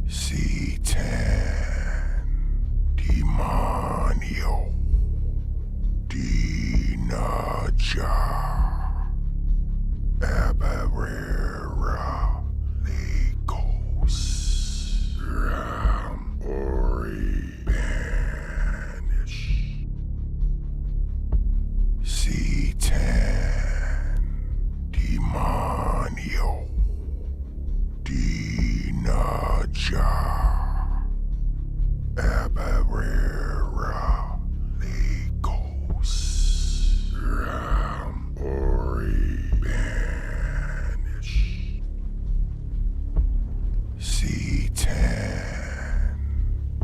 See Abarera Legos Ram Ori Banish Satan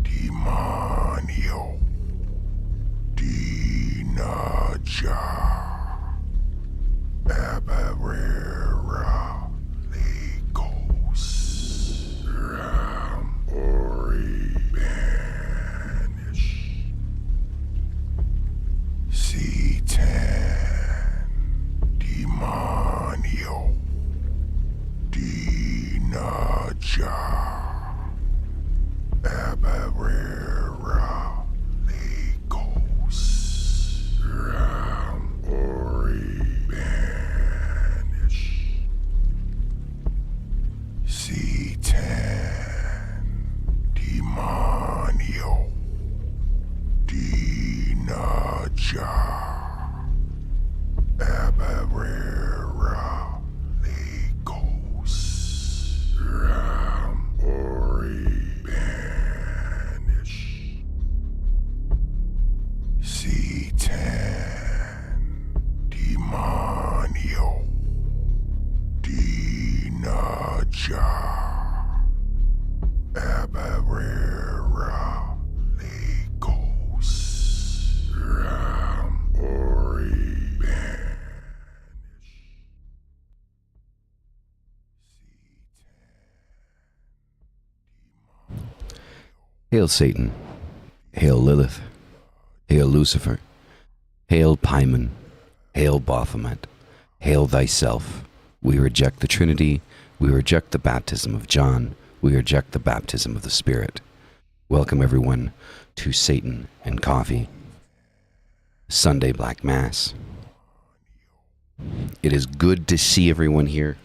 Demonio Dinaja Abarera Legos Ram Ori Banish Satan Demonio Dinaja Abarera Legos Ram Ori Banish Satan Demonio Dinaja Abarera Legos Ram Ori Banish Satan Demonio Dinaja Abarera Legos Ram Ori Banish Hail Satan, hail Lilith, hail Lucifer, hail Paimon, hail Baphomet, hail thyself. We reject the Trinity, we reject the baptism of John, we reject the baptism of the Spirit. Welcome everyone to Satan and Coffee, Sunday Black Mass. It is good to see everyone here.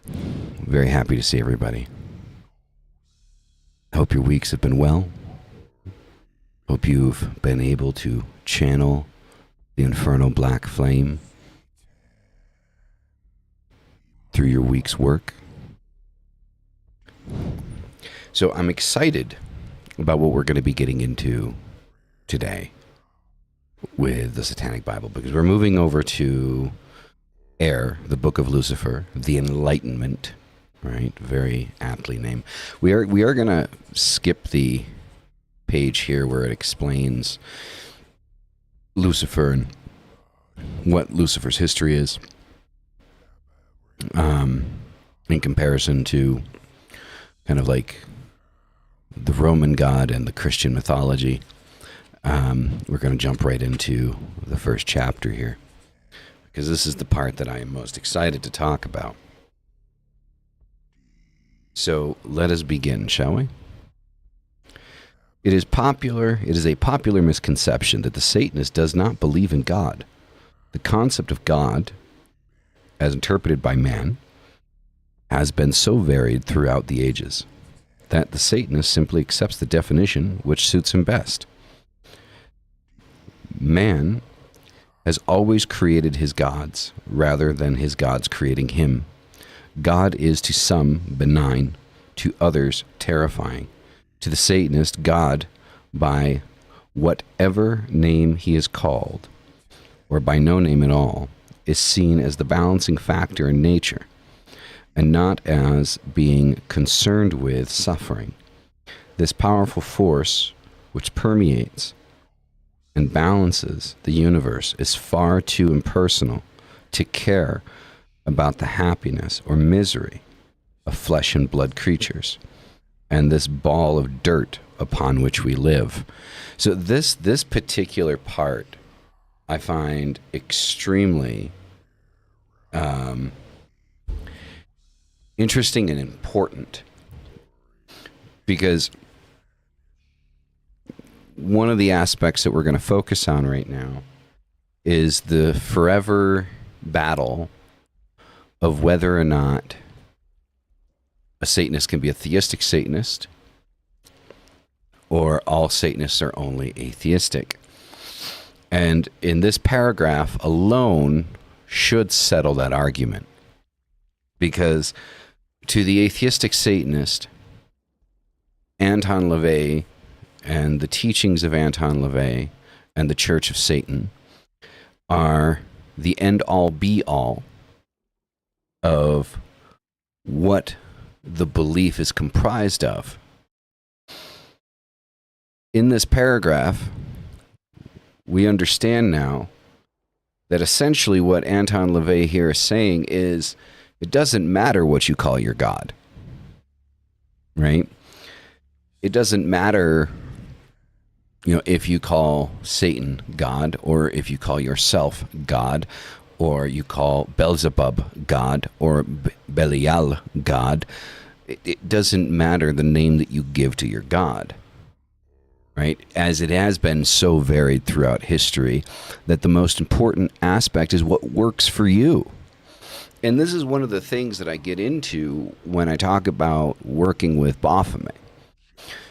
Very happy to see everybody. Hope your weeks have been well. Hope you've been able to channel the infernal black flame through your week's work. So I'm excited about what we're going to be getting into today with the Satanic Bible, because we're moving over to Air, the Book of Lucifer, the Enlightenment, right? Very aptly named. We are going to skip the page here where it explains Lucifer and what Lucifer's history is in comparison to kind of like the Roman god and the Christian mythology. We're going to jump right into the first chapter here, because this is the part that I am most excited to talk about. So let us begin, shall we? It is a popular misconception that the Satanist does not believe in God. The concept of God, as interpreted by man, has been so varied throughout the ages that the Satanist simply accepts the definition which suits him best. Man has always created his gods rather than his gods creating him. God is to some benign, to others terrifying. To the Satanist, God, by whatever name he is called, or by no name at all, is seen as the balancing factor in nature, and not as being concerned with suffering. This powerful force, which permeates and balances the universe, is far too impersonal to care about the happiness or misery of flesh and blood creatures and this ball of dirt upon which we live. So this particular part I find extremely interesting and important, because one of the aspects that we're going to focus on right now is the forever battle of whether or not a Satanist can be a theistic Satanist or all Satanists are only atheistic. And in this paragraph alone should settle that argument. Because to the atheistic Satanist, Anton LaVey and the teachings of Anton LaVey and the Church of Satan are the end-all, be-all of what the belief is comprised of. In this paragraph, we understand now that essentially what Anton LaVey here is saying is it doesn't matter what you call your God, right? It doesn't matter, if you call Satan God, or if you call yourself God, or you call Beelzebub God, or Belial God. It doesn't matter the name that you give to your God, right? As it has been so varied throughout history, that the most important aspect is what works for you. And this is one of the things that I get into when I talk about working with Baphomet.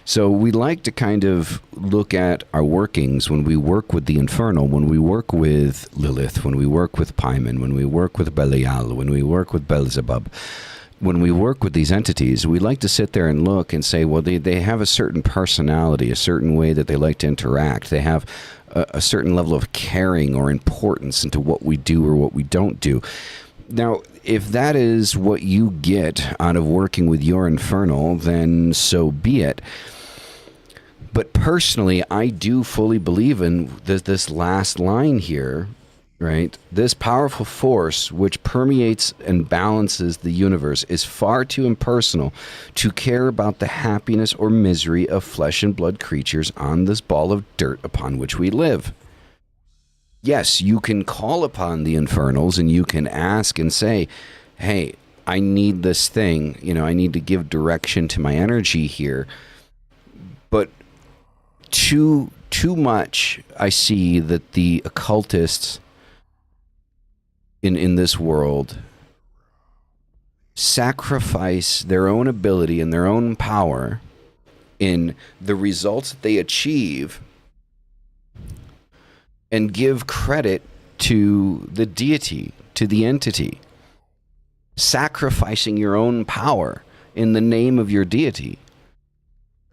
So we like to kind of look at our workings when we work with the infernal, when we work with Lilith, when we work with Paimon, when we work with Belial, when we work with Beelzebub. When we work with these entities, we like to sit there and look and say, well, they have a certain personality, a certain way that they like to interact. They have a certain level of caring or importance into what we do or what we don't do. Now, if that is what you get out of working with your infernal, then so be it. But personally, I do fully believe in this last line here, right? This powerful force which permeates and balances the universe is far too impersonal to care about the happiness or misery of flesh and blood creatures on this ball of dirt upon which we live. Yes, you can call upon the infernals and you can ask and say, hey, I need this thing, I need to give direction to my energy here. But too much I see that the occultists in this world sacrifice their own ability and their own power in the results that they achieve and give credit to the deity, to the entity, sacrificing your own power in the name of your deity.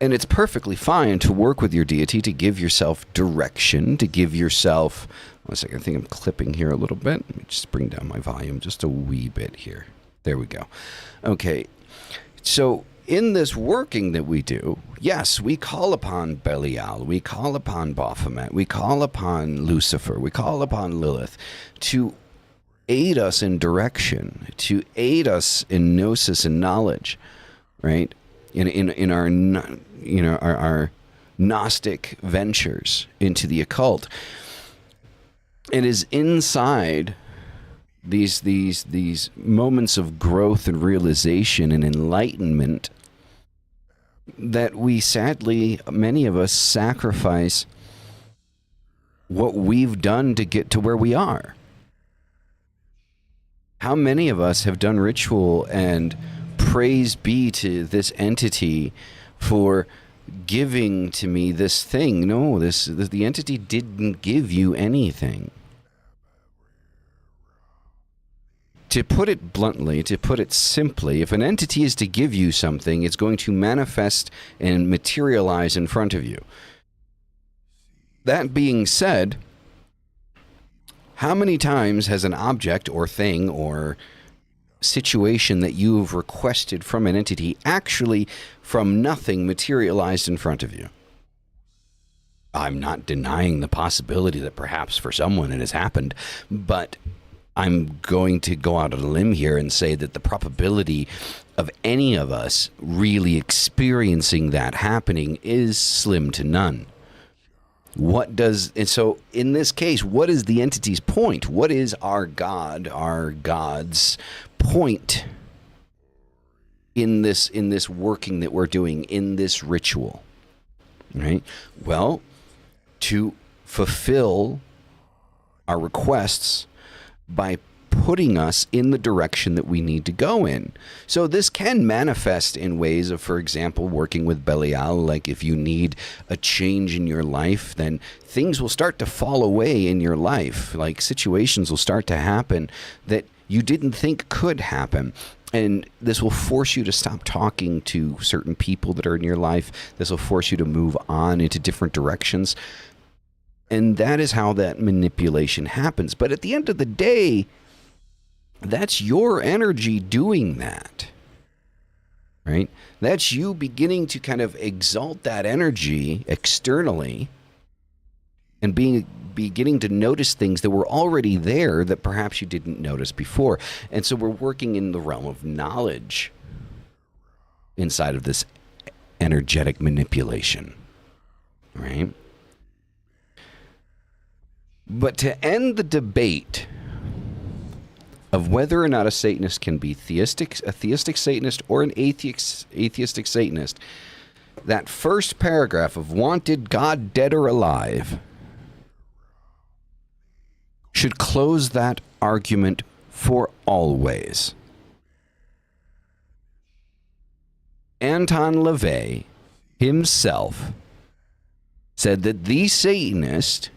And it's perfectly fine to work with your deity, to give yourself direction, to give yourself... One second, I think I'm clipping here a little bit. Let me just bring down my volume just a wee bit here. There we go. Okay, so in this working that we do, yes, we call upon Belial, we call upon Baphomet, we call upon Lucifer, we call upon Lilith to aid us in direction, to aid us in gnosis and knowledge, right? In our Gnostic ventures into the occult. It is inside these moments of growth and realization and enlightenment that we sadly, many of us, sacrifice what we've done to get to where we are. How many of us have done ritual and praise be to this entity for giving to me this thing? No, the entity didn't give you anything. To put it bluntly, to put it simply, if an entity is to give you something, it's going to manifest and materialize in front of you. That being said, how many times has an object or thing or situation that you've requested from an entity actually from nothing materialized in front of you? I'm not denying the possibility that perhaps for someone it has happened, but I'm going to go out on a limb here and say that the probability of any of us really experiencing that happening is slim to none. And so in this case, what is the entity's point? What is our God, our God's point in this working that we're doing, in this ritual? Right? Well, to fulfill our requests by putting us in the direction that we need to go in. So this can manifest in ways of, for example, working with Belial. Like if you need a change in your life, then things will start to fall away in your life. Like situations will start to happen that you didn't think could happen. And this will force you to stop talking to certain people that are in your life. This will force you to move on into different directions. And that is how that manipulation happens. But at the end of the day, that's your energy doing that. Right? That's you beginning to kind of exalt that energy externally and beginning to notice things that were already there that perhaps you didn't notice before. And so we're working in the realm of knowledge inside of this energetic manipulation, right? But to end the debate of whether or not a Satanist can be a theistic Satanist or an atheistic Satanist, that first paragraph of "Wanted God Dead or Alive" should close that argument for always. Anton LaVey himself said that the Satanist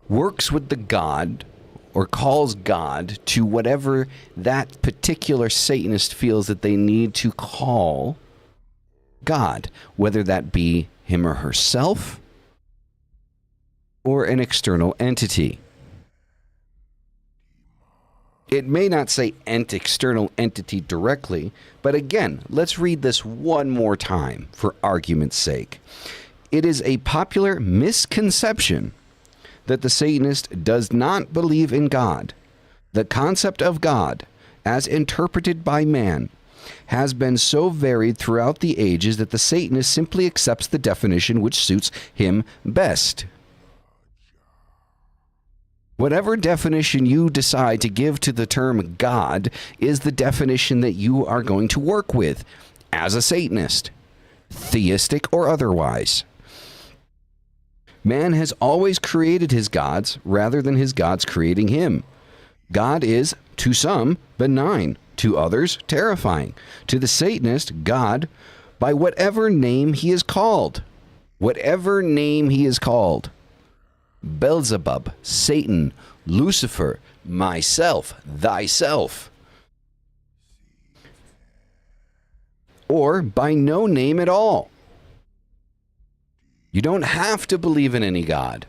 works with the God or calls God to whatever that particular Satanist feels that they need to call God, whether that be him or herself or an external entity. It may not say external entity directly, but again, let's read this one more time for argument's sake. It is a popular misconception that the Satanist does not believe in God. The concept of God, as interpreted by man, has been so varied throughout the ages that the Satanist simply accepts the definition which suits him best. Whatever definition you decide to give to the term God is the definition that you are going to work with as a Satanist, theistic or otherwise. Man has always created his gods rather than his gods creating him. God is, to some, benign, to others, terrifying. To the Satanist, God, by whatever name he is called. Whatever name he is called. Beelzebub, Satan, Lucifer, myself, thyself. Or by no name at all. You don't have to believe in any God.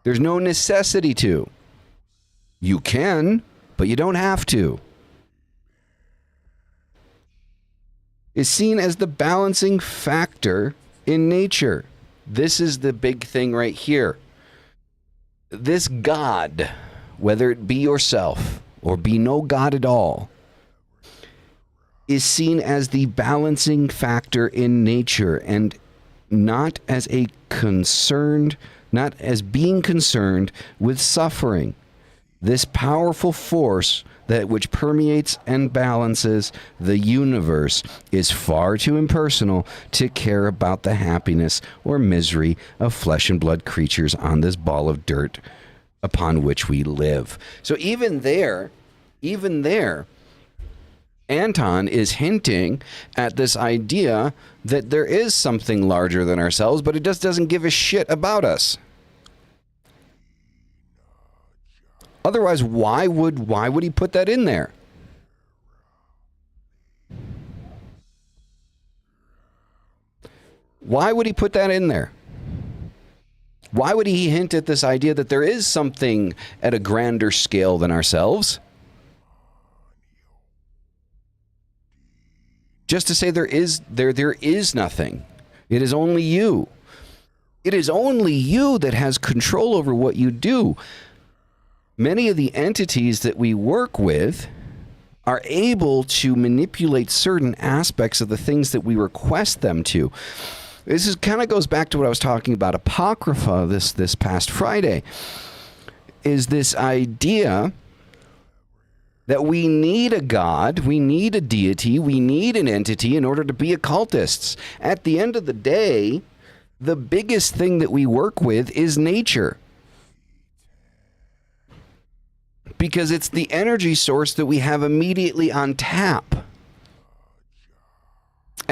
There's no necessity to. You can, but you don't have to. Is seen as the balancing factor in nature. This is the big thing right here. This God, whether it be yourself or be no God at all, is seen as the balancing factor in nature and not as being concerned with suffering. This powerful force which permeates and balances the universe is far too impersonal to care about the happiness or misery of flesh and blood creatures on this ball of dirt upon which we live. So even there, Anton is hinting at this idea that there is something larger than ourselves, but it just doesn't give a shit about us. Otherwise, why would he put that in there? Why would he put that in there? Why would he hint at this idea that there is something at a grander scale than ourselves? Just to say there is nothing. It is only you. It is only you that has control over what you do. Many of the entities that we work with are able to manipulate certain aspects of the things that we request them to. This kind of goes back to what I was talking about Apocrypha this past Friday, is this idea that we need a God, we need a deity, we need an entity in order to be occultists. At the end of the day, the biggest thing that we work with is nature. Because it's the energy source that we have immediately on tap.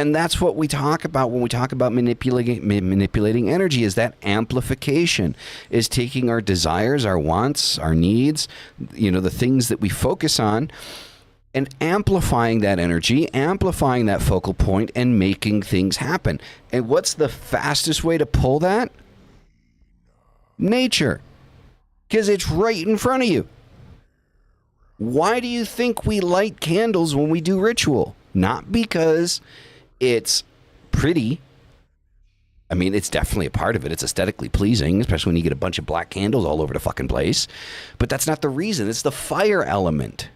And that's what we talk about when we talk about manipulating energy, is that amplification, is taking our desires, our wants, our needs, the things that we focus on, and amplifying that energy, amplifying that focal point, and making things happen. And what's the fastest way to pull that? Nature. Because it's right in front of you. Why do you think we light candles when we do ritual? Not because it's pretty. I mean, it's definitely a part of it. It's aesthetically pleasing, especially when you get a bunch of black candles all over the fucking place. But that's not the reason. It's the fire element.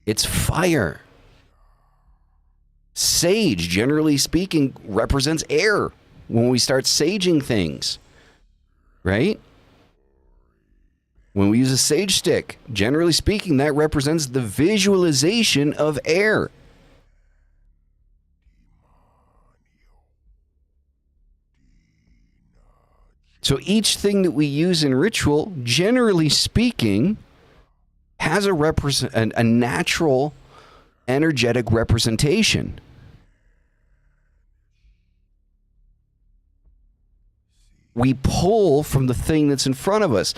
It's fire. Sage, generally speaking, represents air when we start saging things, right? When we use a sage stick, generally speaking, that represents the visualization of air. So each thing that we use in ritual, generally speaking, has a natural energetic representation. We pull from the thing that's in front of us.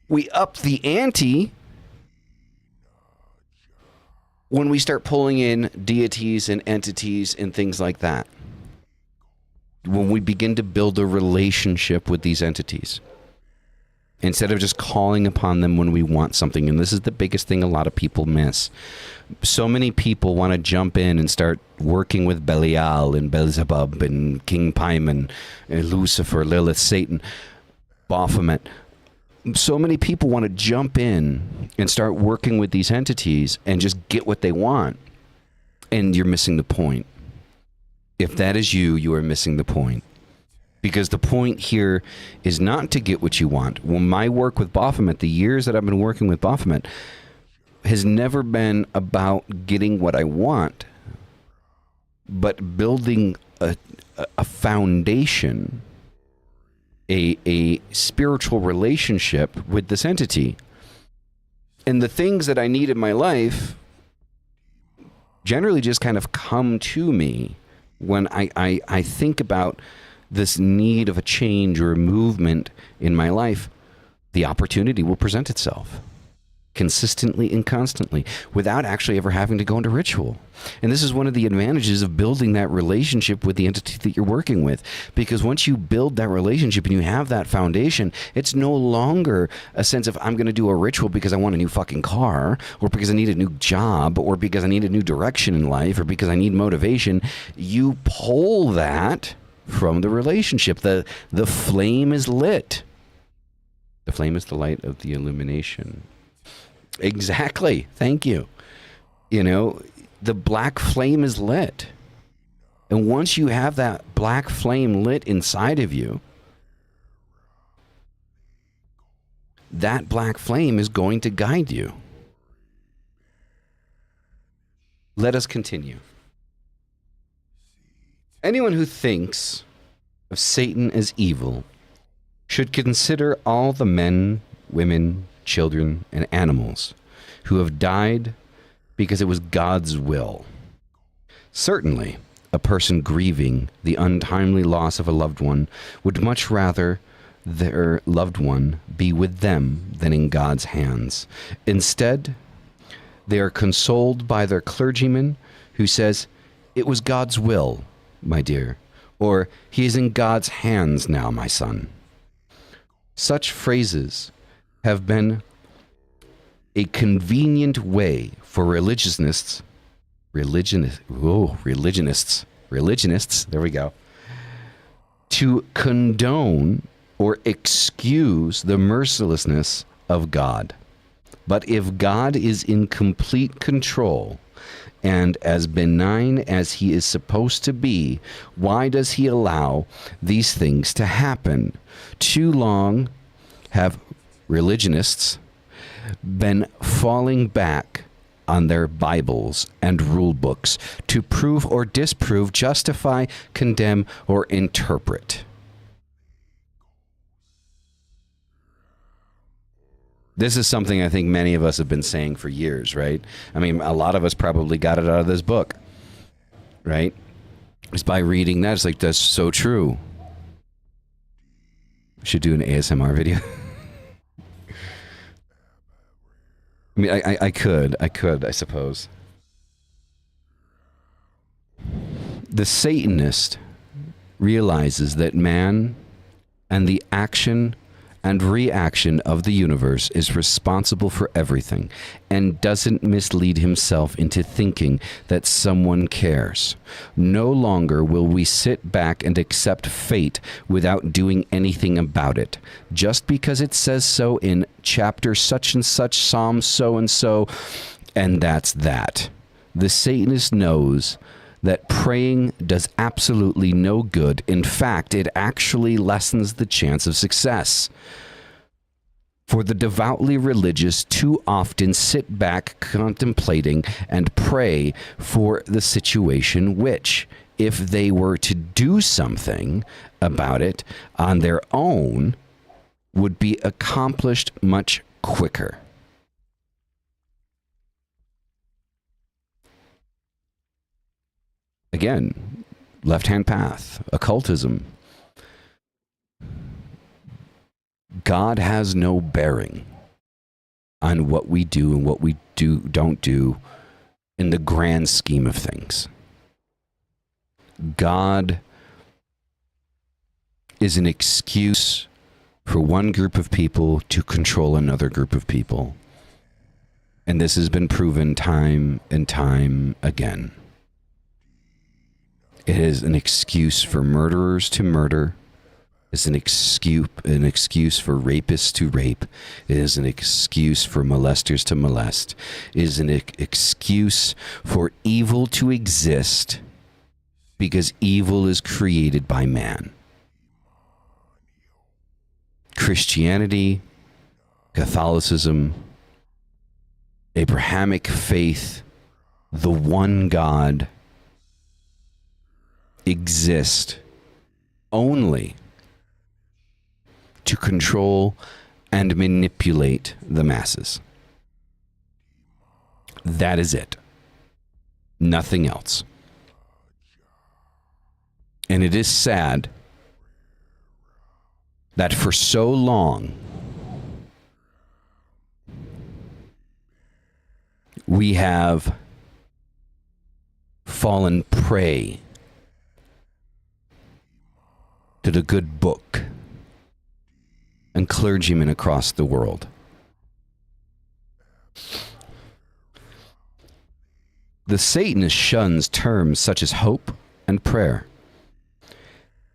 We up the ante when we start pulling in deities and entities and things like that. When we begin to build a relationship with these entities, instead of just calling upon them when we want something. And this is the biggest thing a lot of people miss. So many people want to jump in and start working with Belial and Beelzebub and King Paimon and Lucifer, Lilith, Satan, Baphomet. So many people want to jump in and start working with these entities and just get what they want. And you're missing the point. If that is you, you are missing the point. Because the point here is not to get what you want. Well, my work with Baphomet, the years that I've been working with Baphomet, has never been about getting what I want, but building a foundation, a spiritual relationship with this entity. And the things that I need in my life generally just kind of come to me when I think about this need of a change or a movement in my life. The opportunity will present itself consistently and constantly without actually ever having to go into ritual. And this is one of the advantages of building that relationship with the entity that you're working with. Because once you build that relationship and you have that foundation, it's no longer a sense of, I'm going to do a ritual because I want a new fucking car, or because I need a new job, or because I need a new direction in life, or because I need motivation. You pull that from the relationship. The flame is lit. The flame is the light of the illumination. Exactly. Thank you. The black flame is lit. And once you have that black flame lit inside of you, that black flame is going to guide you. Let us continue. Anyone who thinks of Satan as evil should consider all the men, women, children, and animals who have died because it was God's will. Certainly, a person grieving the untimely loss of a loved one would much rather their loved one be with them than in God's hands. Instead, they are consoled by their clergyman who says, "It was God's will, my dear," or "He is in God's hands now, my son." Such phrases have been a convenient way for religionists, there we go, to condone or excuse the mercilessness of God. But if God is in complete control and as benign as he is supposed to be, why does he allow these things to happen? Too long have religionists been falling back on their Bibles and rule books to prove or disprove, justify, condemn, or interpret. This is something I think many of us have been saying for years, right? I mean, a lot of us probably got it out of this book. right? Just by reading that, it's like, that's so true. I should do an ASMR video. I mean, I could, I suppose. The Satanist realizes that man and the action and reaction of the universe is responsible for everything, and doesn't mislead himself into thinking that someone cares. No longer will we sit back and accept fate without doing anything about it, just because it says so in chapter such and such, Psalm so and so, and that's that. The Satanist knows that praying does absolutely no good. In fact, it actually lessens the chance of success. For the devoutly religious too often sit back contemplating and pray for the situation which, if they were to do something about it on their own, would be accomplished much quicker. Again, left-hand path, occultism. God has no bearing on what we do and what we don't do in the grand scheme of things. God is an excuse for one group of people to control another group of people. And this has been proven time and time again. It is an excuse for murderers to murder. It's an excuse for rapists to rape. It is an excuse for molesters to molest. It is an excuse for evil to exist because evil is created by man. Christianity, Catholicism, Abrahamic faith, the one God, exist only to control and manipulate the masses. That is it. Nothing else. And it is sad that for so long we have fallen prey to the good book and clergymen across the world. The Satanist shuns terms such as hope and prayer,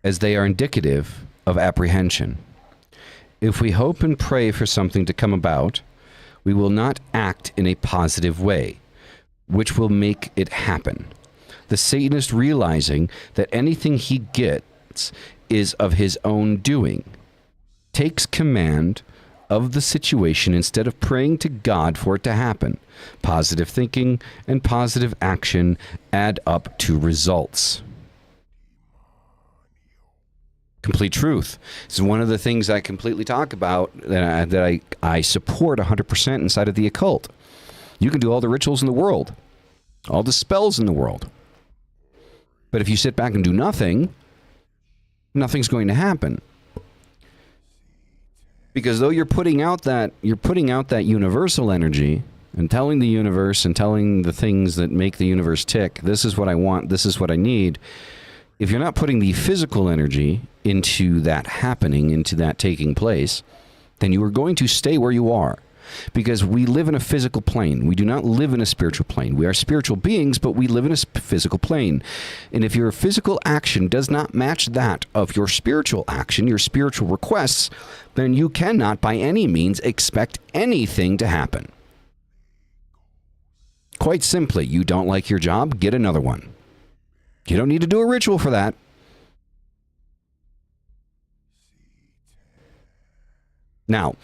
as they are indicative of apprehension. If we hope and pray for something to come about, we will not act in a positive way, which will make it happen. The Satanist, realizing that anything he gets is of his own doing, takes command of the situation instead of praying to God for it to happen. Positive thinking and positive action add up to results. Complete truth. This is one of the things I completely talk about that I support 100% inside of the occult. You can do all the rituals in the world, all the spells in the world. But if you sit back and do nothing, nothing's going to happen. Because though you're putting out that universal energy and telling the universe and telling the things that make the universe tick, this is what I want, this is what I need. If you're not putting the physical energy into that happening, into that taking place, then you are going to stay where you are. Because we live in a physical plane. We do not live in a spiritual plane. We are spiritual beings, but we live in a physical plane. And if your physical action does not match that of your spiritual action, your spiritual requests, then you cannot by any means expect anything to happen. Quite simply, you don't like your job, get another one. You don't need to do a ritual for that. Now,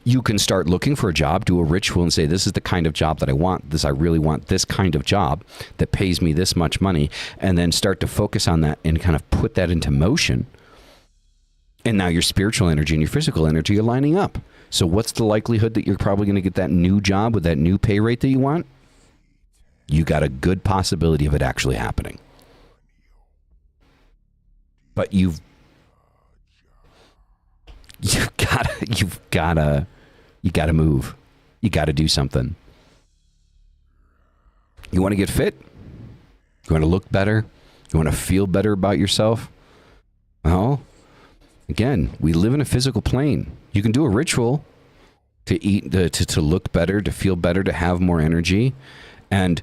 you can start looking for a job, do a ritual, and say, this is the kind of job that I want. I really want this kind of job that pays me this much money, and then start to focus on that and kind of put that into motion. And now your spiritual energy and your physical energy are lining up. So what's the likelihood that you're probably going to get that new job with that new pay rate that you want? You got a good possibility of it actually happening. But you've gotta move. You gotta do something. You want to get fit? You want to look better? You want to feel better about yourself? Well, again, we live in a physical plane. You can do a ritual to eat, to look better, to feel better, to have more energy. And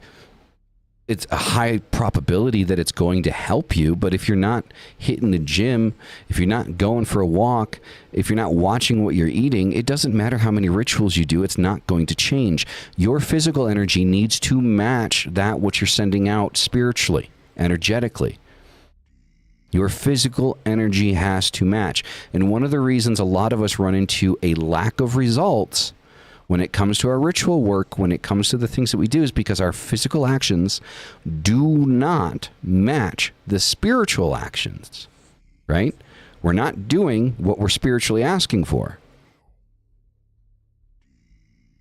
it's a high probability that it's going to help you. But if you're not hitting the gym, if you're not going for a walk, if you're not watching what you're eating, it doesn't matter how many rituals you do. It's not going to change. Your physical energy needs to match that what you're sending out spiritually, energetically. Your physical energy has to match. And one of the reasons a lot of us run into a lack of results when it comes to our ritual work, when it comes to the things that we do, is because our physical actions do not match the spiritual actions, right? We're not doing what we're spiritually asking for.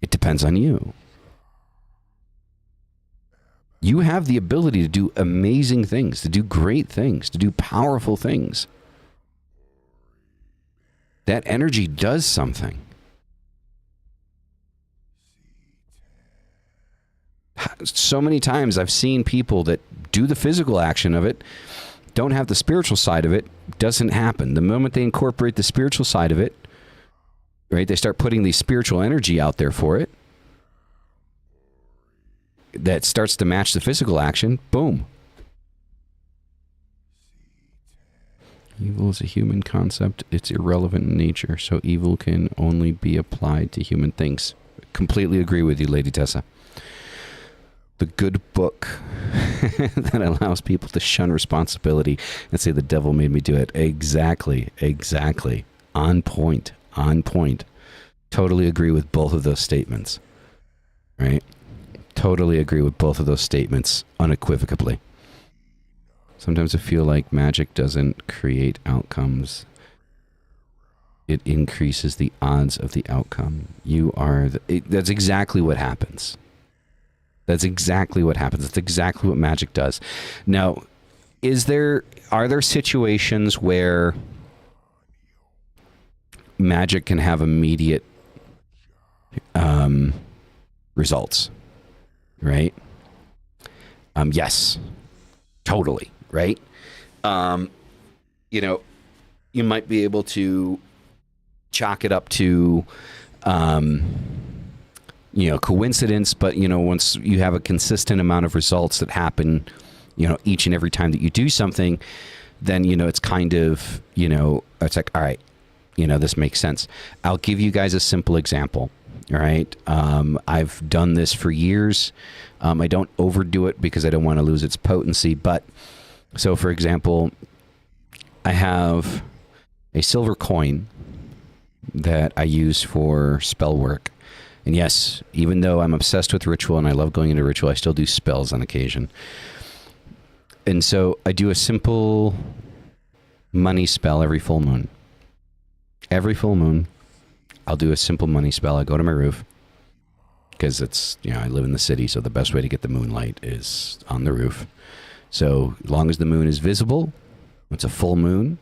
It depends on you. You have the ability to do amazing things, to do great things, to do powerful things. That energy does something. So many times I've seen people that do the physical action of it, don't have the spiritual side of it, doesn't happen. The moment they incorporate the spiritual side of it, right, they start putting the spiritual energy out there for it, that starts to match the physical action, boom. Evil is a human concept. It's irrelevant in nature, so evil can only be applied to human things. Completely agree with you, Lady Tessa. The good book that allows people to shun responsibility and say the devil made me do it. Exactly. On point. Totally agree with both of those statements. Right? Totally agree with both of those statements unequivocally. Sometimes I feel like magic doesn't create outcomes. It increases the odds of the outcome. That's exactly what happens. That's exactly what happens. That's exactly what magic does. Now, are there situations where magic can have immediate results? Right? Yes. Totally. Right? You might be able to chalk it up to coincidence, but once you have a consistent amount of results that happen, each and every time that you do something, then it's kind of, it's like, all right, this makes sense. I'll give you guys a simple example. All right. I've done this for years. I don't overdo it because I don't want to lose its potency. But so, for example, I have a silver coin that I use for spell work. And yes, even though I'm obsessed with ritual and I love going into ritual, I still do spells on occasion. And so I do a simple money spell every full moon. Every full moon, I'll do a simple money spell. I go to my roof because it's, I live in the city, so the best way to get the moonlight is on the roof. So as long as the moon is visible, it's a full moon,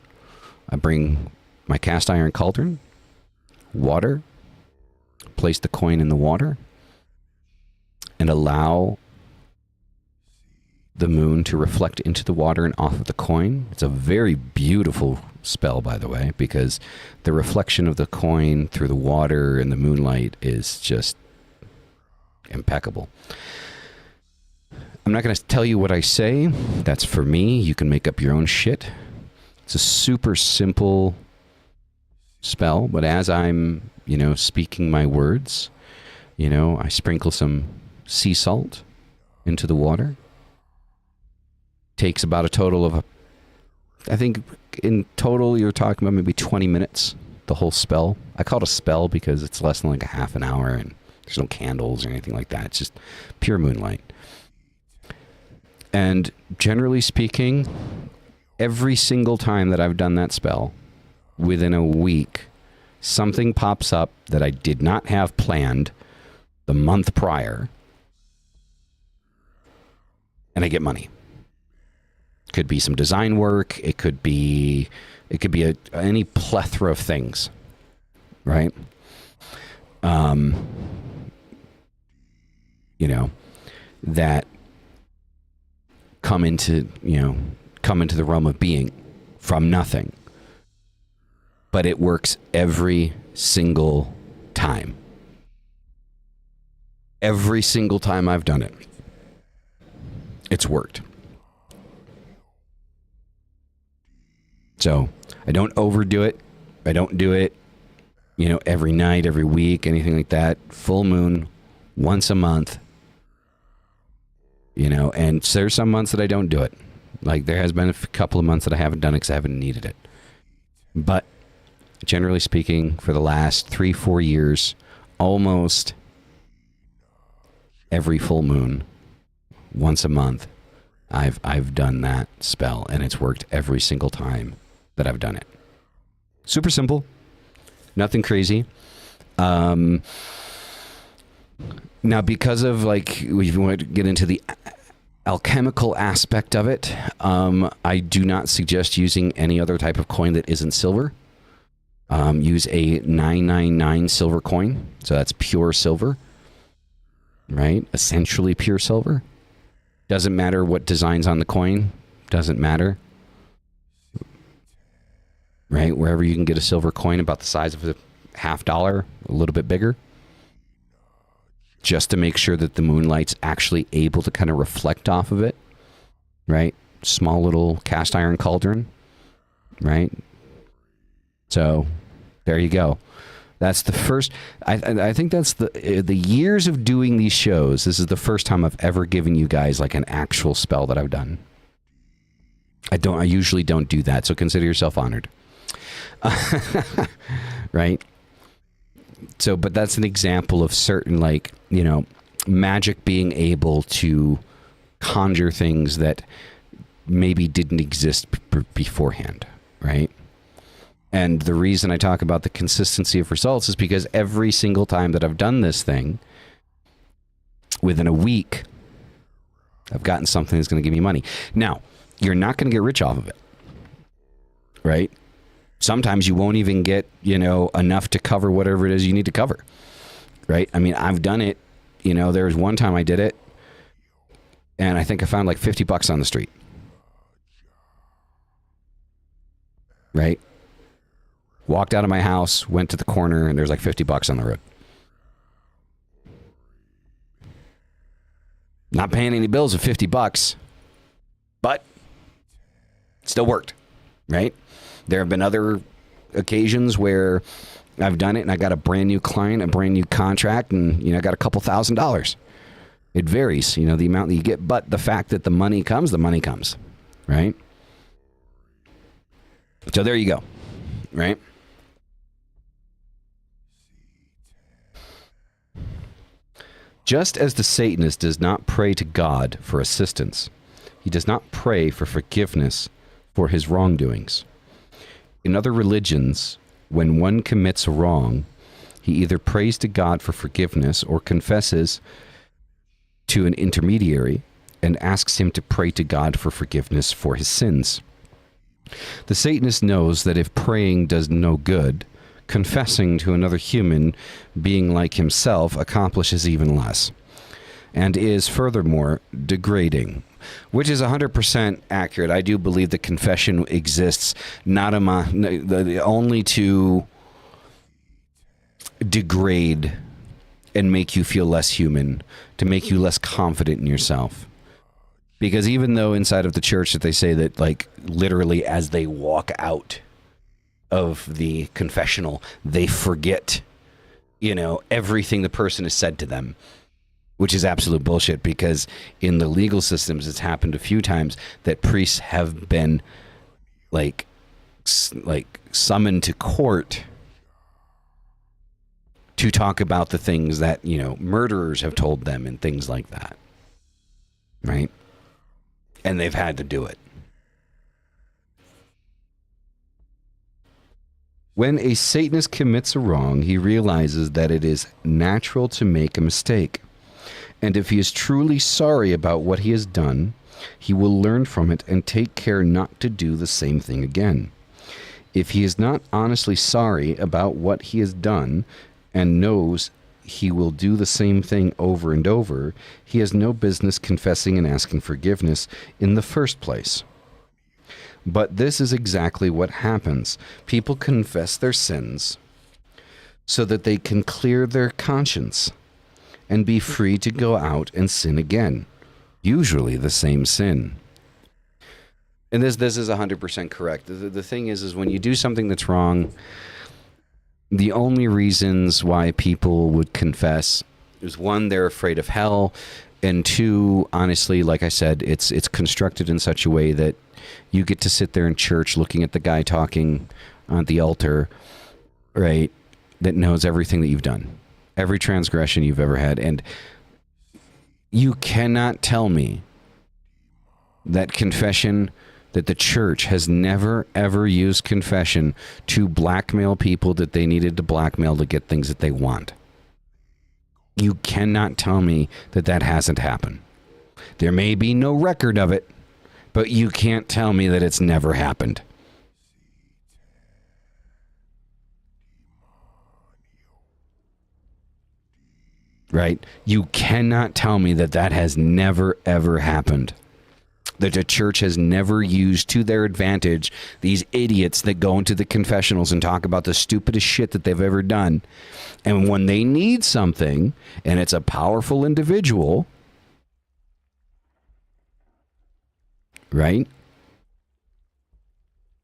I bring my cast iron cauldron, water, place the coin in the water, and allow the moon to reflect into the water and off of the coin. It's a very beautiful spell, by the way, because the reflection of the coin through the water and the moonlight is just impeccable. I'm not going to tell you what I say. That's for me. You can make up your own shit. It's a super simple spell, but as I'm, speaking my words, I sprinkle some sea salt into the water. Takes about a total of, I think in total you're talking about maybe 20 minutes, the whole spell. I call it a spell because it's less than like a half an hour and there's no candles or anything like that. It's just pure moonlight. And generally speaking, every single time that I've done that spell, within a week, something pops up that I did not have planned the month prior, and I get money. Could be some design work. It could be any plethora of things, right? That come into the realm of being from nothing. But it works every single time. Every single time I've done it, it's worked. So I don't overdo it. I don't do it, every night, every week, anything like that. Full moon, once a month. And there's some months that I don't do it. Like there has been a couple of months that I haven't done it because I haven't needed it. But generally speaking, for the last 3-4 years, almost every full moon, once a month, I've done that spell, and it's worked every single time that I've done it. Super simple, nothing crazy. Now, because of we want to get into the alchemical aspect of it, I do not suggest using any other type of coin that isn't silver. Use a 999 silver coin, so that's pure silver, right? Essentially pure silver. Doesn't matter what design's on the coin. Doesn't matter. Right? Wherever you can get a silver coin about the size of a $50, a little bit bigger. Just to make sure that the moonlight's actually able to kind of reflect off of it. Right? Small little cast iron cauldron. Right? So, there you go. That's the first. I think that's the years of doing these shows. This is the first time I've ever given you guys like an actual spell that I've done. I usually don't do that, so consider yourself honored. Right? So, but that's an example of certain magic being able to conjure things that maybe didn't exist beforehand, right? And the reason I talk about the consistency of results is because every single time that I've done this thing, within a week, I've gotten something that's going to give me money. Now, you're not going to get rich off of it, right? Sometimes you won't even get, enough to cover whatever it is you need to cover, right? I mean, I've done it. There was one time I did it, and I think I found like $50 on the street, right? Walked out of my house, went to the corner, and there's like $50 on the road. Not paying any bills with $50, but it still worked, right? There have been other occasions where I've done it and I got a brand new client, a brand new contract, and I got a couple $1,000s. It varies, the amount that you get, but the fact that the money comes, right? So there you go, right? Just as the Satanist does not pray to God for assistance, he does not pray for forgiveness for his wrongdoings. In other religions, when one commits a wrong, he either prays to God for forgiveness or confesses to an intermediary and asks him to pray to God for forgiveness for his sins. The Satanist knows that if praying does no good, confessing to another human being like himself accomplishes even less, and is furthermore degrading, which is 100% accurate. I do believe that confession exists only to degrade and make you feel less human, to make you less confident in yourself. Because even though inside of the church that they say that literally as they walk out of the confessional, they forget, everything the person has said to them, which is absolute bullshit, because in the legal systems, it's happened a few times that priests have been summoned to court to talk about the things that, murderers have told them and things like that. Right? And they've had to do it. When a Satanist commits a wrong, he realizes that it is natural to make a mistake. And if he is truly sorry about what he has done, he will learn from it and take care not to do the same thing again. If he is not honestly sorry about what he has done and knows he will do the same thing over and over, he has no business confessing and asking forgiveness in the first place. But this is exactly what happens. People confess their sins so that they can clear their conscience and be free to go out and sin again, usually the same sin. And this is 100% correct. The thing is when you do something that's wrong, the only reasons why people would confess is, one, they're afraid of hell, and two, honestly, like I said, it's constructed in such a way that you get to sit there in church looking at the guy talking on the altar, right, that knows everything that you've done, every transgression you've ever had. And you cannot tell me that confession, that the church has never, ever used confession to blackmail people that they needed to blackmail to get things that they want. You cannot tell me that that hasn't happened. There may be no record of it, but you can't tell me that it's never happened. Right? You cannot tell me that that has never, ever happened. That the church has never used to their advantage these idiots that go into the confessionals and talk about the stupidest shit that they've ever done. And when they need something, and it's a powerful individual, right?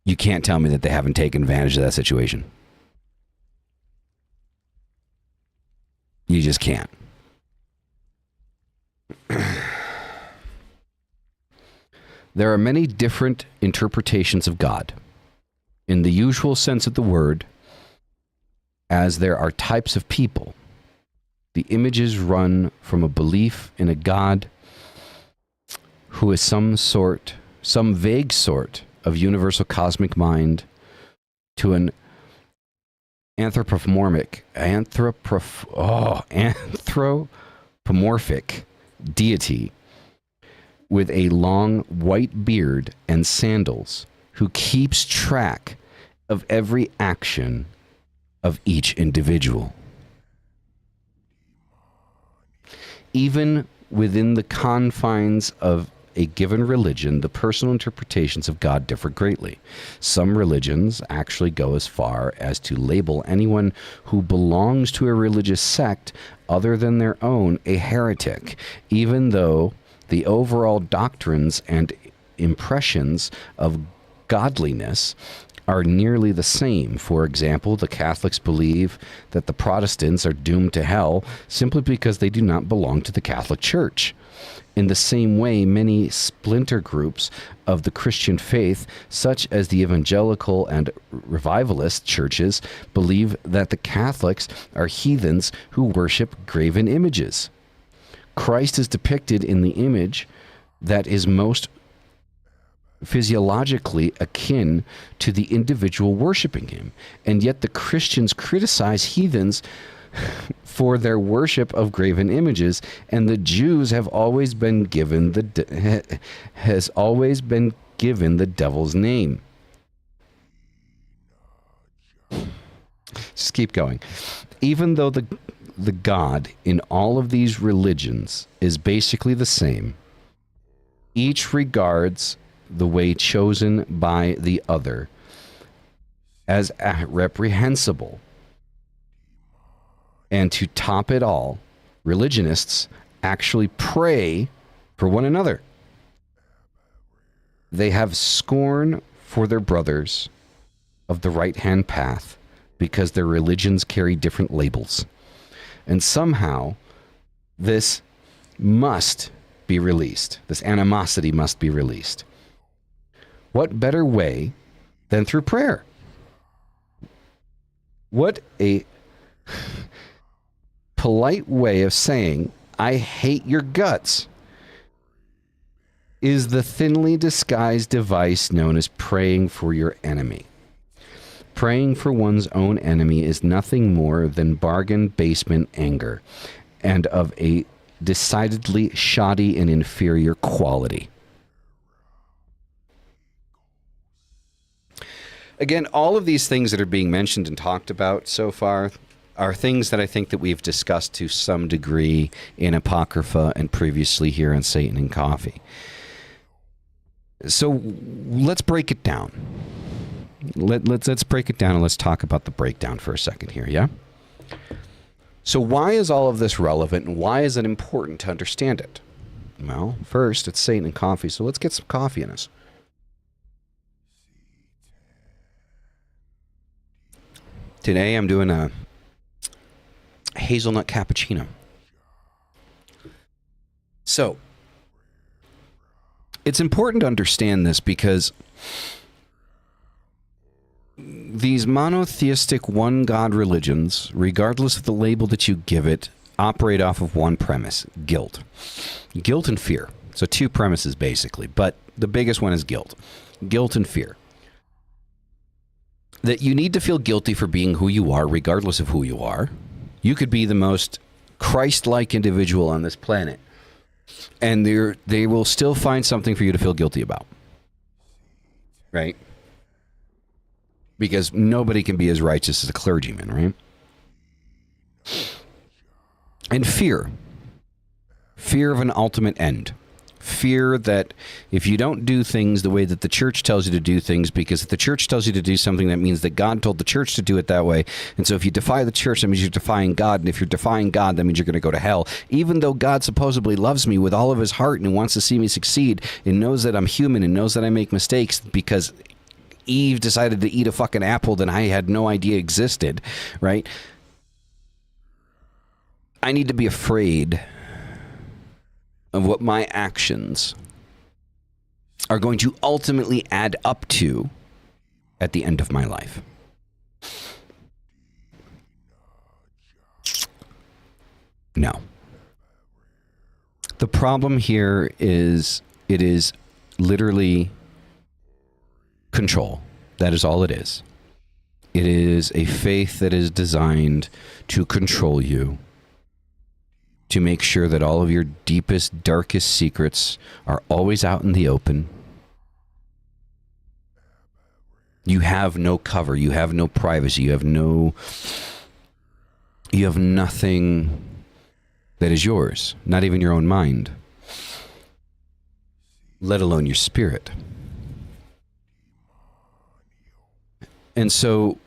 You can't tell me that they haven't taken advantage of that situation. You just can't. There are many different interpretations of God, in the usual sense of the word, as there are types of people. The images run from a belief in a God who is some vague sort of universal cosmic mind, to an anthropomorphic deity with a long white beard and sandals, who keeps track of every action of each individual. Even within the confines of a given religion, the personal interpretations of God differ greatly. Some religions actually go as far as to label anyone who belongs to a religious sect other than their own a heretic, even though the overall doctrines and impressions of godliness are nearly the same. For example, the Catholics believe that the Protestants are doomed to hell simply because they do not belong to the Catholic Church. In the same way, many splinter groups of the Christian faith, such as the evangelical and revivalist churches, believe that the Catholics are heathens who worship graven images. Christ is depicted in the image that is most physiologically akin to the individual worshiping him, and yet the Christians criticize heathens for their worship of graven images, and the Jews have always been given the devil's name. Just keep going. Even though the God in all of these religions is basically the same, each regards the way chosen by the other as reprehensible. And to top it all, religionists actually pray for one another. They have scorn for their brothers of the right-hand path because their religions carry different labels. And somehow, this must be released. This animosity must be released. What better way than through prayer? What a polite way of saying, I hate your guts, is the thinly disguised device known as praying for your enemy. Praying for one's own enemy is nothing more than bargain basement anger, and of a decidedly shoddy and inferior quality. Again, all of these things that are being mentioned and talked about so far are things that I think that we've discussed to some degree in Apocrypha and previously here on Satan and Coffee. So let's break it down. Let's break it down, and let's talk about the breakdown for a second here, yeah? So why is all of this relevant, and why is it important to understand it? Well, first, it's Satan and Coffee, so let's get some coffee in us. Today I'm doing a hazelnut cappuccino. So, it's important to understand this because these monotheistic one-God religions, regardless of the label that you give it, operate off of one premise: guilt. Guilt and fear. So two premises, basically, but the biggest one is guilt. Guilt and fear. That you need to feel guilty for being who you are, regardless of who you are. You could be the most Christ-like individual on this planet, and they will still find something for you to feel guilty about. Right? Because nobody can be as righteous as a clergyman, right? And fear. Fear of an ultimate end. Fear that if you don't do things the way that the church tells you to do things, because if the church tells you to do something, that means that God told the church to do it that way. And so if you defy the church, that means you're defying God. And if you're defying God, that means you're going to go to hell. Even though God supposedly loves me with all of his heart and wants to see me succeed and knows that I'm human and knows that I make mistakes because Eve decided to eat a fucking apple that I had no idea existed, right? I need to be afraid of what my actions are going to ultimately add up to at the end of my life. No. The problem here is it is literally control. That is all it is. It is a faith that is designed to control you, to make sure that all of your deepest, darkest secrets are always out in the open. You have no cover. You have no privacy. You have nothing that is yours, not even your own mind, let alone your spirit. And so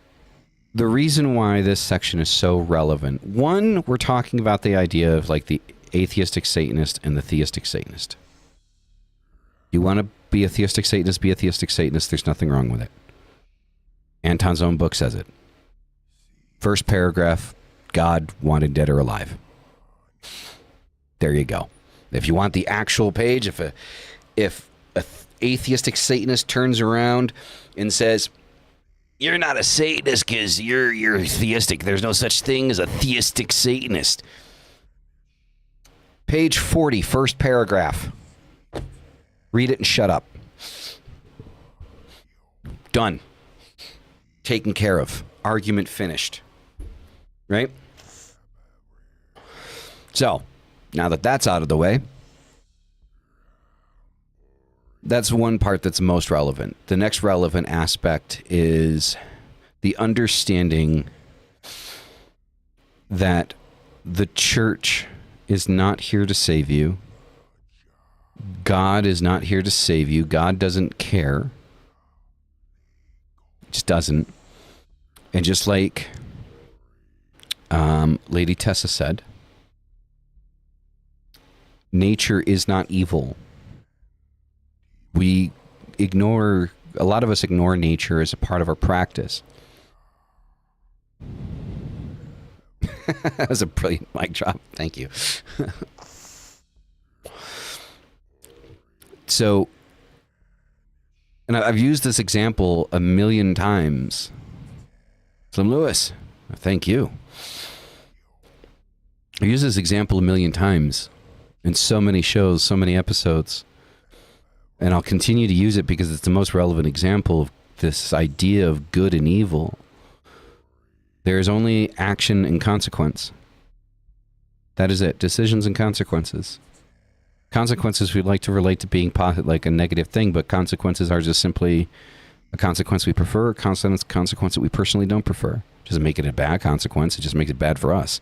the reason why this section is so relevant, one, we're talking about the idea of like the atheistic Satanist and the theistic Satanist. You want to be a theistic Satanist, be a theistic Satanist. There's nothing wrong with it. Anton's own book says it. First paragraph, God wanted dead or alive. There you go. If you want the actual page, if a atheistic Satanist turns around and says, "You're not a Satanist because you're theistic. There's no such thing as a theistic Satanist." Page 40, first paragraph. Read it and shut up. Done. Taken care of. Argument finished. Right? So, now that that's out of the way, that's one part that's most relevant. The next relevant aspect is the understanding that the church is not here to save you. God is not here to save you. God doesn't care. Just doesn't. And just like Lady Tessa said, nature is not evil. A lot of us ignore nature as a part of our practice. That was a brilliant mic drop. Thank you. So, and I've used this example a million times. Slim Lewis, thank you. I've used this example a million times in so many shows, so many episodes. And I'll continue to use it because it's the most relevant example of this idea of good and evil. There is only action and consequence. That is it. Decisions and consequences. Consequences we'd like to relate to being like a negative thing, but consequences are just simply A consequence we prefer, a consequence that we personally don't prefer. Doesn't make it a bad consequence. It just makes it bad for us.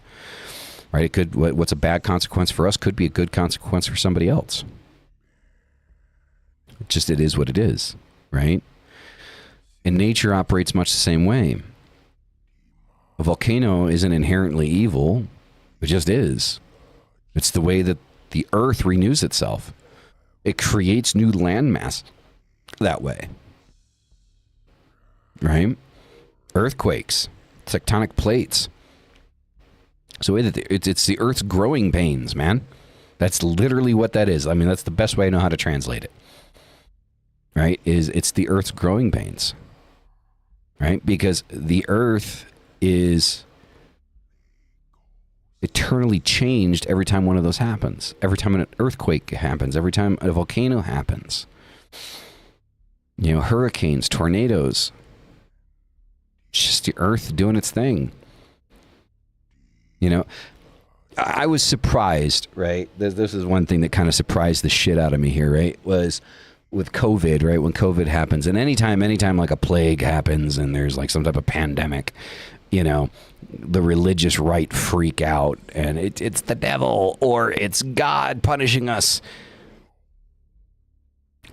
Right? It could, what's a bad consequence for us could be a good consequence for somebody else. It is what it is, right? And nature operates much the same way. A volcano isn't inherently evil. It just is. It's the way that the earth renews itself. It creates new landmass that way. Right? Earthquakes, tectonic plates. So it's the earth's growing pains, man. That's literally what that is. I mean, that's the best way I know how to translate it. Right? It's the earth's growing pains. Right? Because the earth is eternally changed every time one of those happens. Every time an earthquake happens. Every time a volcano happens. You know, hurricanes, tornadoes. It's just the earth doing its thing. You know, I was surprised, right? This is one thing that kind of surprised the shit out of me here, right? Was with COVID, right? When COVID happens, and anytime like a plague happens and there's like some type of pandemic, you know, the religious right freak out and it's the devil or it's God punishing us.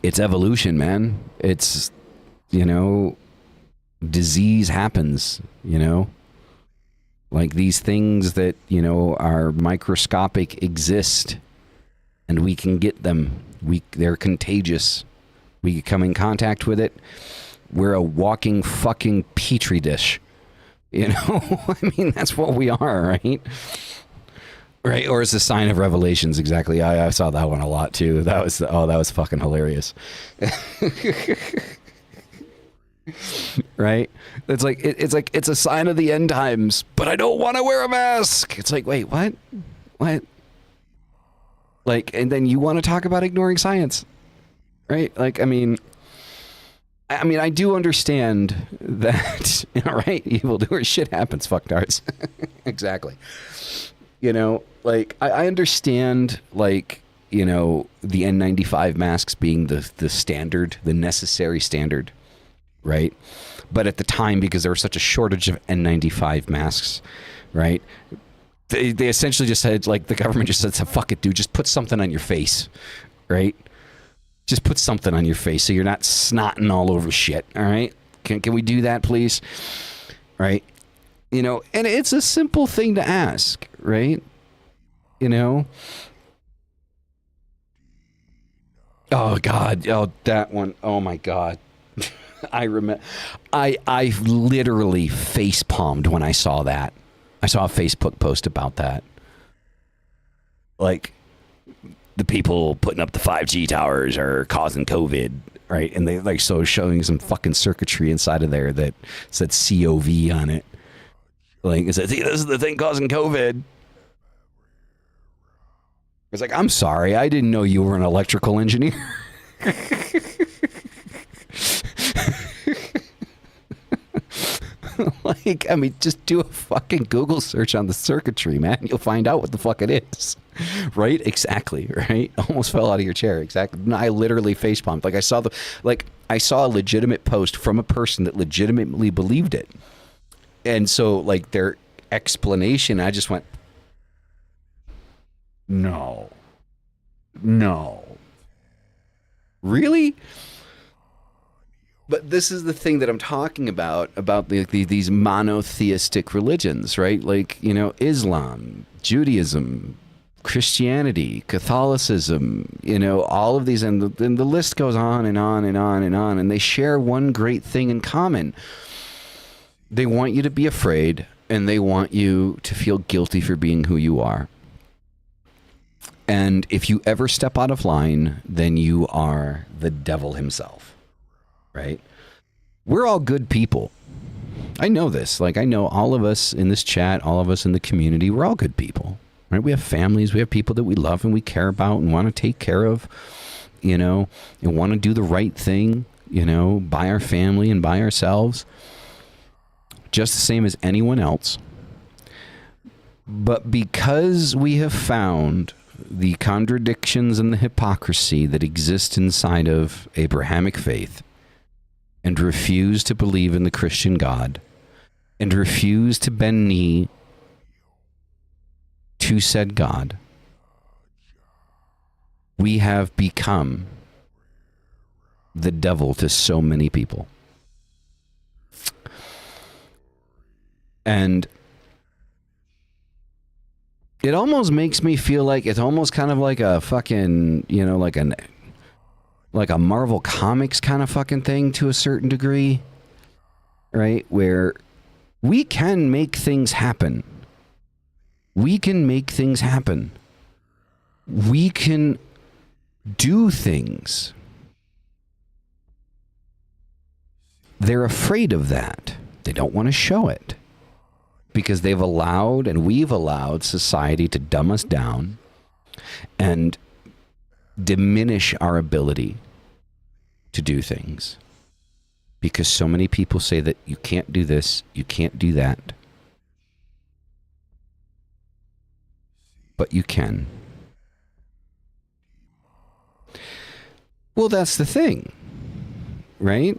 It's evolution, man. It's, you know, disease happens, you know, like these things that, you know, are microscopic exist and we can get them. They're contagious. We come in contact with it. We're a walking fucking petri dish. You know, I mean, that's what we are, right? Right? Or it's a sign of Revelations. Exactly. I saw that one a lot too. That was fucking hilarious. Right? It's like it's a sign of the end times, but I don't want to wear a mask. It's like, wait, what? Like, and then you want to talk about ignoring science, right? Like, I mean, I do understand that, you know, right? Evildoers, shit happens, fucktards. Exactly. You know, like, I understand, like, you know, the N95 masks being the standard, the necessary standard, right? But at the time, because there was such a shortage of N95 masks, right? They essentially just said, like, the government just said, fuck it, dude, just put something on your face, right? Just put something on your face so you're not snotting all over shit, all right? Can we do that, please? Right? You know, and it's a simple thing to ask, right? You know? Oh, God. Oh, that one. Oh, my God. I remember. I literally face palmed when I saw that. I saw a Facebook post about that. Like, the people putting up the 5G towers are causing COVID, right? And they like showing some fucking circuitry inside of there that said COV on it. Like, it said, see, this is the thing causing COVID. It's like, I'm sorry, I didn't know you were an electrical engineer. Like, I mean, just do a fucking Google search on the circuitry, man. You'll find out what the fuck it is. Right? Exactly. Right? Almost fell out of your chair. Exactly. I literally face pumped. Like, I saw a legitimate post from a person that legitimately believed it. And so, like, their explanation, I just went, no. Really? But this is the thing that I'm talking about these monotheistic religions, right? Like, you know, Islam, Judaism, Christianity, Catholicism, you know, all of these, and the list goes on and on and on and on, and they share one great thing in common. They want you to be afraid, and they want you to feel guilty for being who you are. And if you ever step out of line, then you are the devil himself. Right? We're all good people. I know this. Like, I know all of us in this chat, all of us in the community, we're all good people. Right? We have families, we have people that we love and we care about and want to take care of, you know, and want to do the right thing, you know, by our family and by ourselves. Just the same as anyone else. But because we have found the contradictions and the hypocrisy that exist inside of Abrahamic faith, and refuse to believe in the Christian God and refuse to bend knee to said God, we have become the devil to so many people. And it almost makes me feel like it's almost kind of like a fucking, you know, like a Marvel Comics kind of fucking thing to a certain degree, right? Where we can make things happen. We can make things happen. We can do things. They're afraid of that. They don't want to show it because they've allowed, and we've allowed, society to dumb us down and diminish our ability to do things, because so many people say that you can't do this, you can't do that, but you can. Well, that's the thing, right?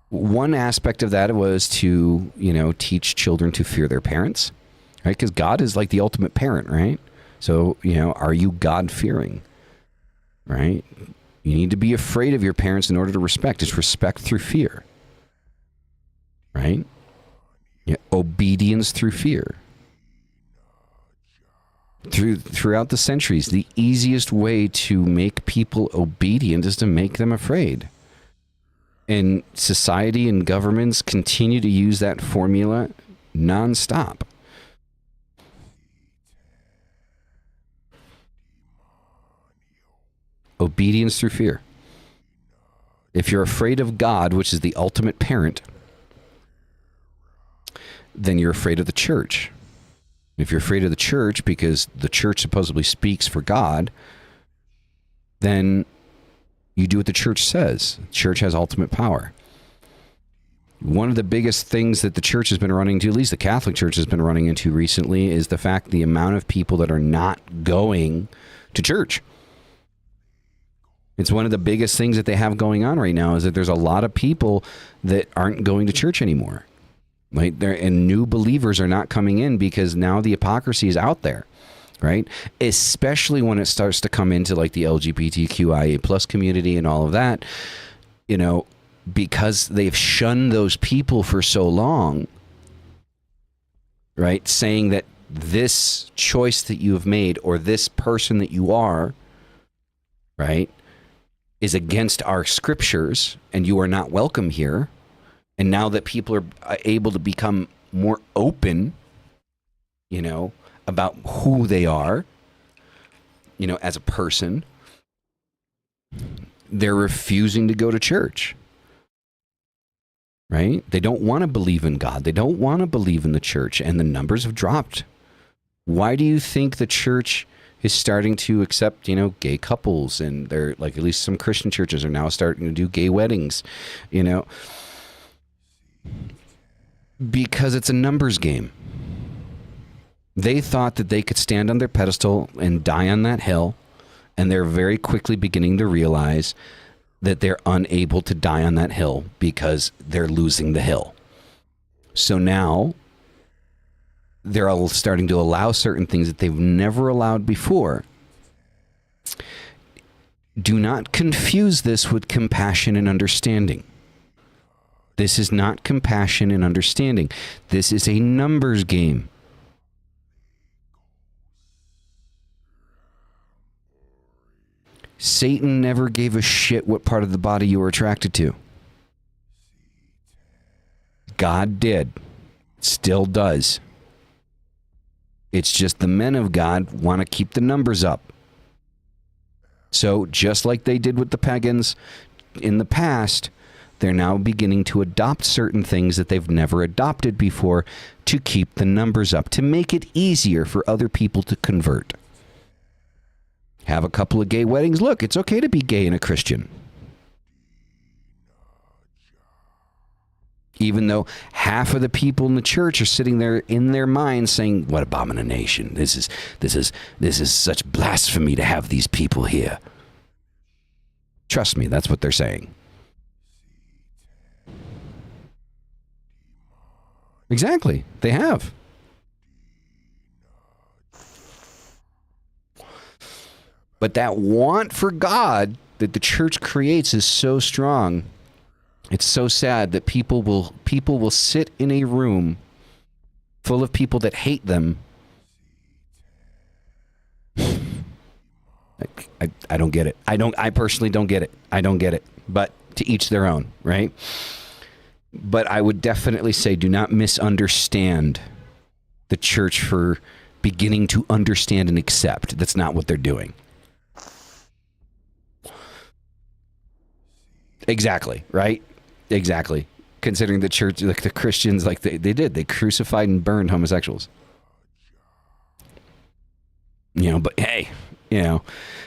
One aspect of that was to, you know, teach children to fear their parents, right? Because God is like the ultimate parent, right? So, you know, are you God-fearing, right? You need to be afraid of your parents in order to respect. It's respect through fear, right? Yeah, obedience through fear. Throughout the centuries, the easiest way to make people obedient is to make them afraid. And society and governments continue to use that formula nonstop. Obedience through fear. If you're afraid of God, which is the ultimate parent, then you're afraid of the church. If you're afraid of the church because the church supposedly speaks for God, then you do what the church says. The church has ultimate power. One of the biggest things that the church has been running into, at least the Catholic Church has been running into recently, is the fact the amount of people that are not going to church. It's one of the biggest things that they have going on right now, is that there's a lot of people that aren't going to church anymore. Right? And new believers are not coming in because now the hypocrisy is out there, right? Especially when it starts to come into like the LGBTQIA plus community and all of that, you know, because they've shunned those people for so long, right? Saying that this choice that you have made or this person that you are, right, is against our scriptures and you are not welcome here. And now that people are able to become more open, you know, about who they are, you know, as a person, they're refusing to go to church, right? They don't want to believe in God. They don't want to believe in the church, and the numbers have dropped. Why do you think the church is starting to accept, you know, gay couples? And they're like, at least some Christian churches are now starting to do gay weddings, you know? Because it's a numbers game. They thought that they could stand on their pedestal and die on that hill, and they're very quickly beginning to realize that they're unable to die on that hill because they're losing the hill. So now they're all starting to allow certain things that they've never allowed before. Do not confuse this with compassion and understanding. This is not compassion and understanding. This is a numbers game. Satan never gave a shit what part of the body you were attracted to. God did. Still does. It's just the men of God want to keep the numbers up. So just like they did with the pagans in the past, they're now beginning to adopt certain things that they've never adopted before to keep the numbers up, to make it easier for other people to convert. Have a couple of gay weddings. Look, it's okay to be gay and a Christian. Even though half of the people in the church are sitting there in their minds saying, what abomination. This is such blasphemy to have these people here. Trust me, that's what they're saying. Exactly. They have. But that want for God that the church creates is so strong. It's so sad that people will sit in a room full of people that hate them. I don't get it. I personally don't get it. I don't get it. But to each their own, right? But I would definitely say do not misunderstand the church for beginning to understand and accept. That's not what they're doing. Exactly, right? Exactly. Considering the church, like the Christians, like they crucified and burned homosexuals. But hey,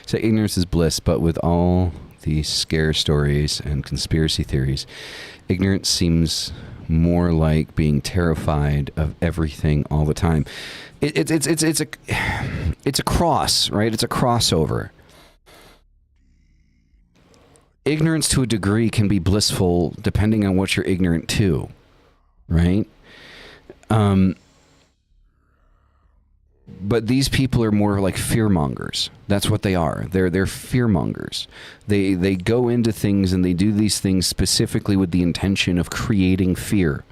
so ignorance is bliss, but with all these scare stories and conspiracy theories, ignorance seems more like being terrified of everything all the time. It's a cross, right? It's a crossover. Ignorance to a degree can be blissful depending on what you're ignorant to, right? But these people are more like fearmongers. That's what they are. They're fearmongers. They go into things and they do these things specifically with the intention of creating fear,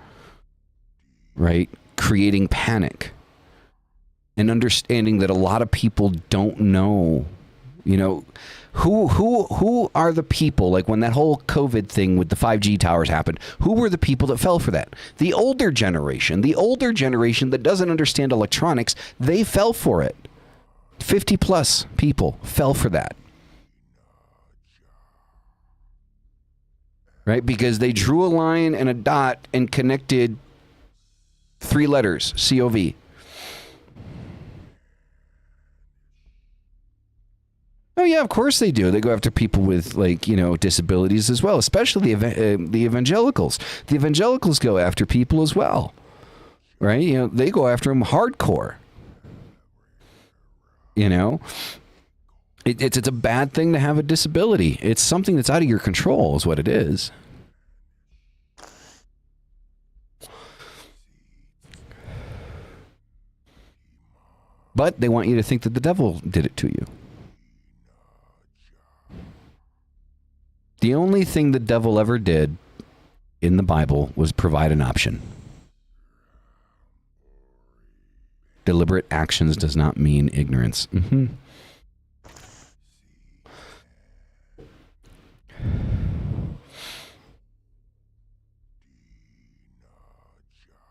right? Creating panic. And understanding that a lot of people don't know, who are the people, like when that whole COVID thing with the 5G towers happened, who were the people that fell for that? The older generation that doesn't understand electronics, they fell for it. 50 plus people fell for that. Right? Because they drew a line and a dot and connected 3 letters, COV. Oh yeah, of course they do. They go after people with disabilities as well, especially the evangelicals. The evangelicals go after people as well, right? They go after them hardcore. It's a bad thing to have a disability. It's something that's out of your control, is what it is. But they want you to think that the devil did it to you. The only thing the devil ever did in the Bible was provide an option. Deliberate actions does not mean ignorance. Mm-hmm.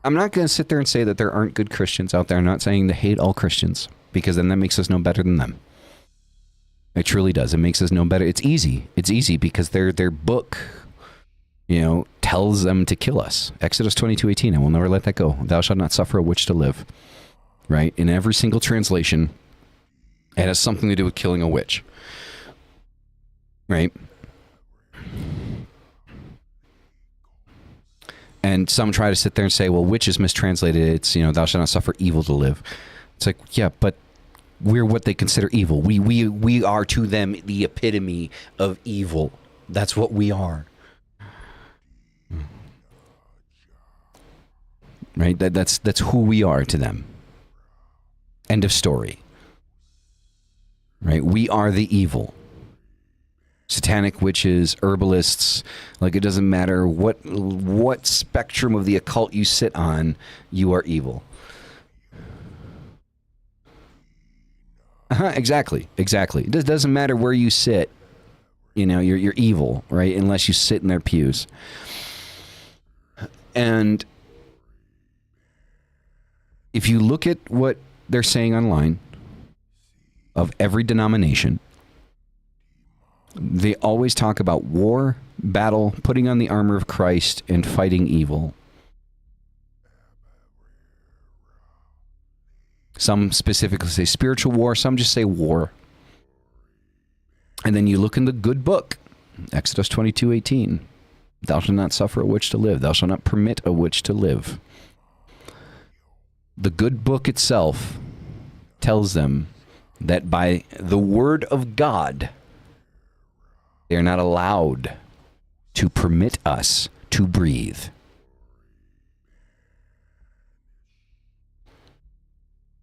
I'm not going to sit there and say that there aren't good Christians out there. I'm not saying to hate all Christians, because then that makes us no better than them. It truly does. It makes us no better. It's easy. It's easy because their book, tells them to kill us. Exodus 22:18. I will never let that go. Thou shalt not suffer a witch to live. Right? In every single translation, it has something to do with killing a witch. Right? And some try to sit there and say, well, witch is mistranslated. It's, thou shalt not suffer evil to live. It's like, yeah, but we're what they consider evil. We are to them the epitome of evil. That's what we are. Right? That's who we are to them. End of story. Right? We are the evil. Satanic witches, herbalists, like it doesn't matter what spectrum of the occult you sit on, you are evil. Exactly. It doesn't matter where you sit. You're evil, right? Unless you sit in their pews. And if you look at what they're saying online of every denomination, they always talk about war, battle, putting on the armor of Christ, and fighting evil. Some specifically say spiritual war. Some just say war. And then you look in the good book, Exodus 22:18. Thou shalt not suffer a witch to live. Thou shalt not permit a witch to live. The good book itself tells them that by the word of God, they are not allowed to permit us to breathe.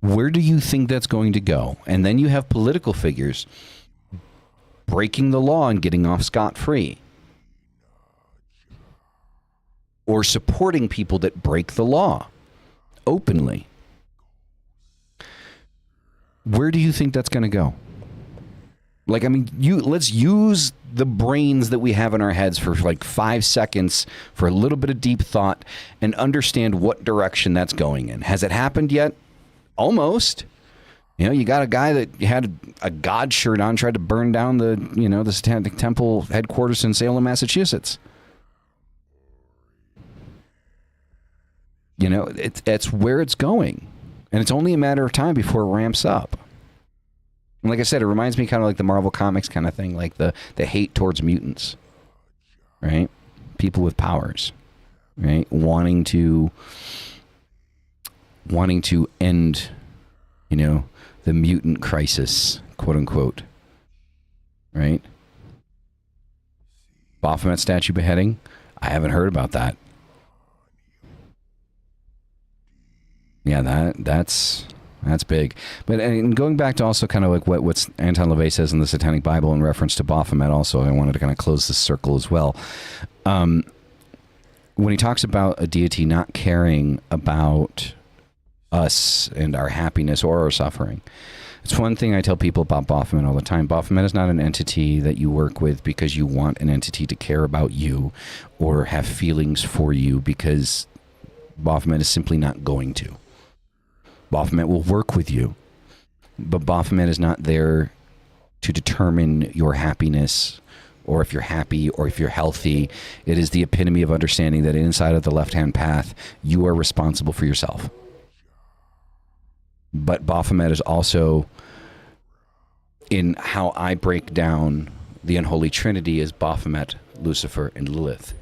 Where do you think that's going to go? And then you have political figures breaking the law and getting off scot-free, or supporting people that break the law openly. Where do you think that's going to go? Like, I mean, let's use the brains that we have in our heads for like 5 seconds for a little bit of deep thought and understand what direction that's going in. Has it happened yet? Almost. You know, you got a guy that had a God shirt on, tried to burn down the Satanic Temple headquarters in Salem, Massachusetts. You know, it's where it's going. And it's only a matter of time before it ramps up. And like I said, it reminds me kind of like the Marvel Comics kind of thing, like the hate towards mutants, right? People with powers, right? Wanting to end, you know, the mutant crisis, quote unquote, right? Baphomet statue beheading? I haven't heard about that. Yeah, that's big. But and going back to also kind of like what's Anton LaVey says in the Satanic Bible in reference to Baphomet also, I wanted to kind of close this circle as well. When he talks about a deity not caring about us and our happiness or our suffering, it's one thing I tell people about Baphomet all the time. Baphomet is not an entity that you work with because you want an entity to care about you or have feelings for you, because Baphomet is simply not going to. Baphomet will work with you, but Baphomet is not there to determine your happiness or if you're happy or if you're healthy. It is the epitome of understanding that inside of the left-hand path, you are responsible for yourself. But Baphomet is also, in how I break down the unholy trinity, is Baphomet, Lucifer, and Lilith.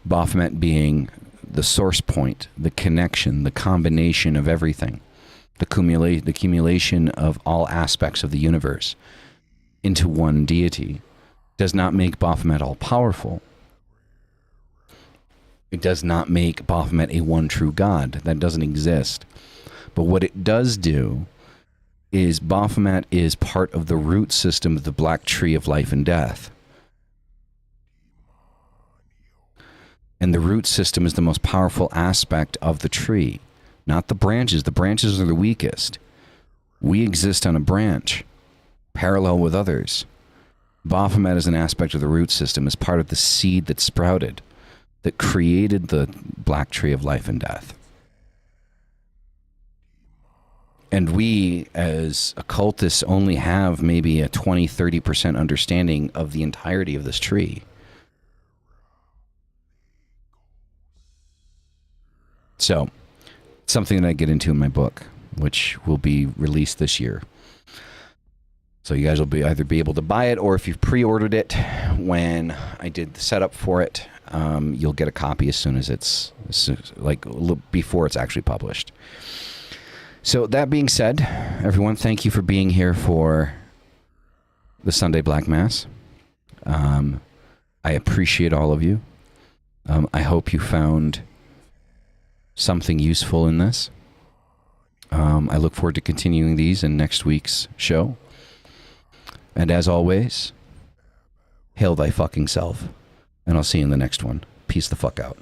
Baphomet being the source point, the connection, the combination of everything, the accumulation of all aspects of the universe into one deity, does not make Baphomet all-powerful. It does not make Baphomet a one true God. That doesn't exist. But what it does do is Baphomet is part of the root system of the black tree of life and death. And the root system is the most powerful aspect of the tree, not the branches. The branches are the weakest. We exist on a branch, parallel with others. Baphomet is an aspect of the root system, as part of the seed that sprouted, that created the black tree of life and death. And we, as occultists, only have maybe a 20-30% understanding of the entirety of this tree. So, something that I get into in my book, which will be released this year. So you guys will either be able to buy it, or if you've pre-ordered it when I did the setup for it, you'll get a copy as soon as it's, before it's actually published. So that being said, everyone, thank you for being here for the Sunday Black Mass. I appreciate all of you. I hope you found something useful in this. I look forward to continuing these in next week's show. And as always, hail thy fucking self. And I'll see you in the next one. Peace the fuck out.